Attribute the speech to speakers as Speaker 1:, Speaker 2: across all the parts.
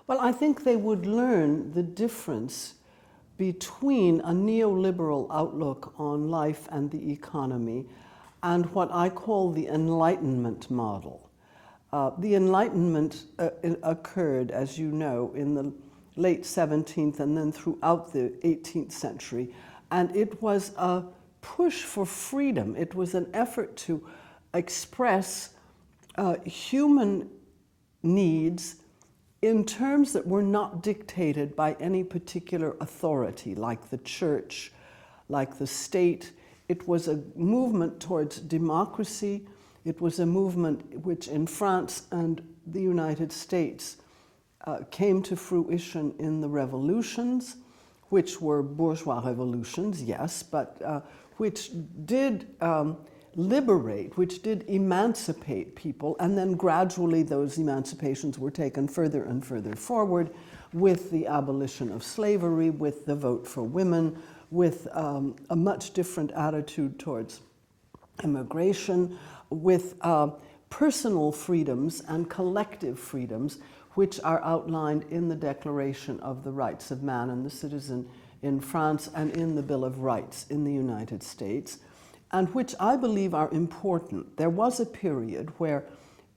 Speaker 1: Well, I think they would learn the difference between a neoliberal outlook on life and the economy and what I call the Enlightenment model. The Enlightenment occurred, as you know, in the late 17th and then throughout the 18th century, and it was a push for freedom. It was an effort to express human needs in terms that were not dictated by any particular authority, like the church, like the state. It was a movement towards democracy. It was a movement which in France and the United States came to fruition in the revolutions, which were bourgeois revolutions, yes, but which did liberate, which did emancipate people, and then gradually those emancipations were taken further and further forward with the abolition of slavery, with the vote for women, with a much different attitude towards immigration, with personal freedoms and collective freedoms, which are outlined in the Declaration of the Rights of Man and the Citizen in France and in the Bill of Rights in the United States, and which I believe are important. There was a period where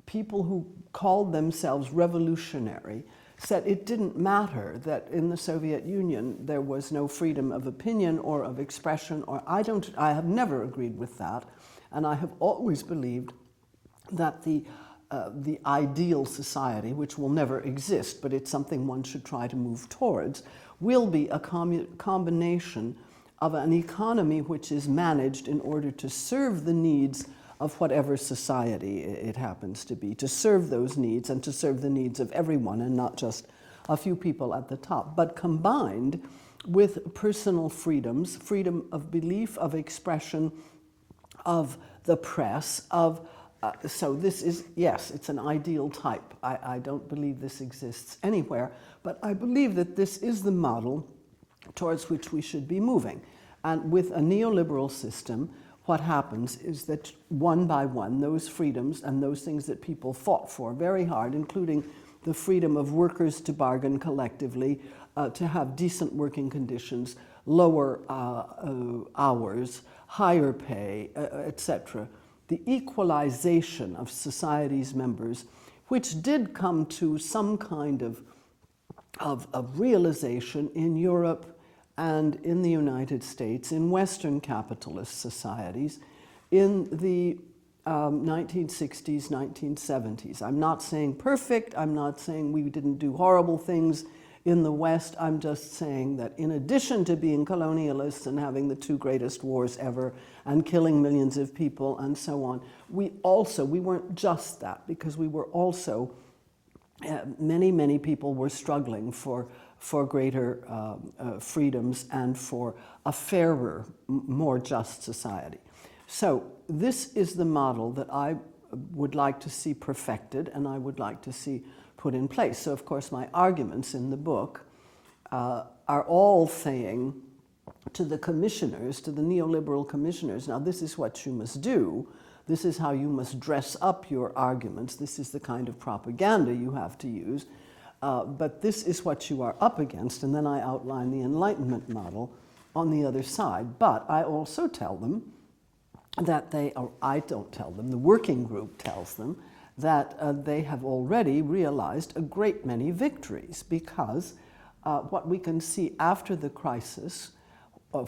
Speaker 1: people who called themselves revolutionary said it didn't matter that in the Soviet Union there was no freedom of opinion or of expression, or I have never agreed with that, and I have always believed that the ideal society, which will never exist, but it's something one should try to move towards, will be a combination of an economy which is managed in order to serve the needs of whatever society it happens to be, to serve those needs and to serve the needs of everyone and not just a few people at the top, but combined with personal freedoms, freedom of belief, of expression, of the press, of so this is, yes, it's an ideal type. I don't believe this exists anywhere, but I believe that this is the model towards which we should be moving. And with a neoliberal system, what happens is that one by one, those freedoms and those things that people fought for very hard, including the freedom of workers to bargain collectively, to have decent working conditions, lower hours, higher pay, etc., the equalization of society's members, which did come to some kind of realization in Europe and in the United States, in Western capitalist societies, in the 1960s, 1970s. I'm not saying perfect, I'm not saying we didn't do horrible things in the West, I'm just saying that in addition to being colonialists and having the two greatest wars ever and killing millions of people and so on, we weren't just that, because we were also, many people were struggling for greater freedoms and for a fairer, more just society. So this is the model that I would like to see perfected and I would like to see put in place. So of course my arguments in the book are all saying to the commissioners, to the neoliberal commissioners, now this is what you must do, this is how you must dress up your arguments, this is the kind of propaganda you have to use, but this is what you are up against, and then I outline the Enlightenment model on the other side. But I also tell them that I don't tell them, the working group tells them that they have already realized a great many victories, because what we can see after the crisis,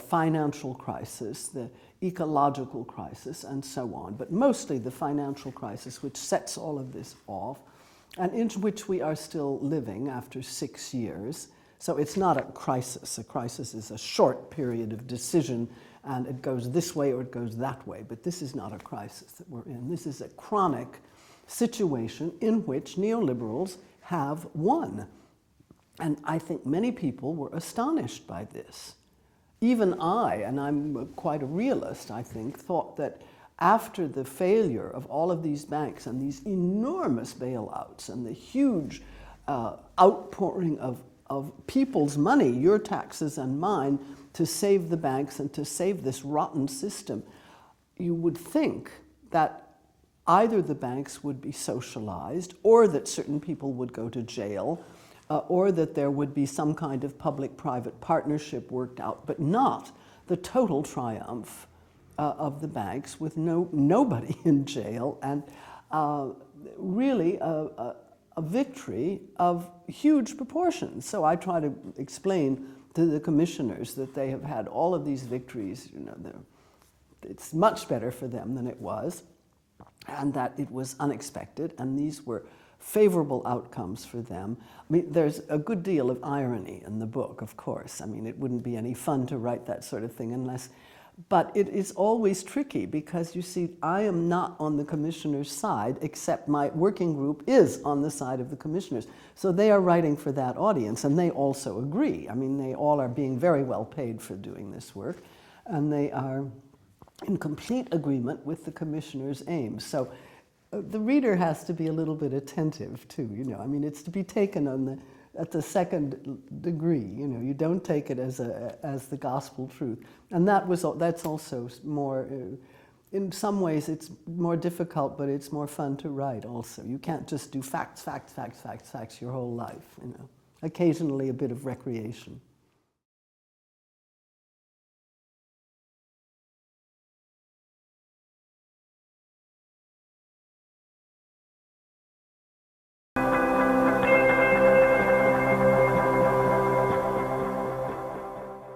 Speaker 1: financial crisis, the ecological crisis, and so on, but mostly the financial crisis, which sets all of this off, and in which we are still living after 6 years. So it's not a crisis. A crisis is a short period of decision, and it goes this way or it goes that way, but this is not a crisis that we're in. This is a chronic situation in which neoliberals have won. And I think many people were astonished by this. Even I, and I'm quite a realist, I think, thought that after the failure of all of these banks and these enormous bailouts and the huge outpouring of people's money, your taxes and mine, to save the banks and to save this rotten system, you would think that either the banks would be socialized or that certain people would go to jail or that there would be some kind of public-private partnership worked out, but not the total triumph of the banks with nobody in jail, and really a victory of huge proportions. So I try to explain to the commissioners that they have had all of these victories, you know, it's much better for them than it was, and that it was unexpected, and these were favorable outcomes for them. I mean, there's a good deal of irony in the book, of course. I mean, it wouldn't be any fun to write that sort of thing unless, but it is always tricky because, you see, I am not on the commissioner's side, except my working group is on the side of the commissioners. So they are writing for that audience, and they also agree. I mean, they all are being very well paid for doing this work, and they are in complete agreement with the commissioner's aims. So the reader has to be a little bit attentive too, you know. I mean, it's to be taken on at the second degree, you know. You don't take it as the gospel truth. And that's also more, in some ways it's more difficult, but it's more fun to write also. You can't just do facts, facts, facts, facts, facts your whole life, you know. Occasionally a bit of recreation.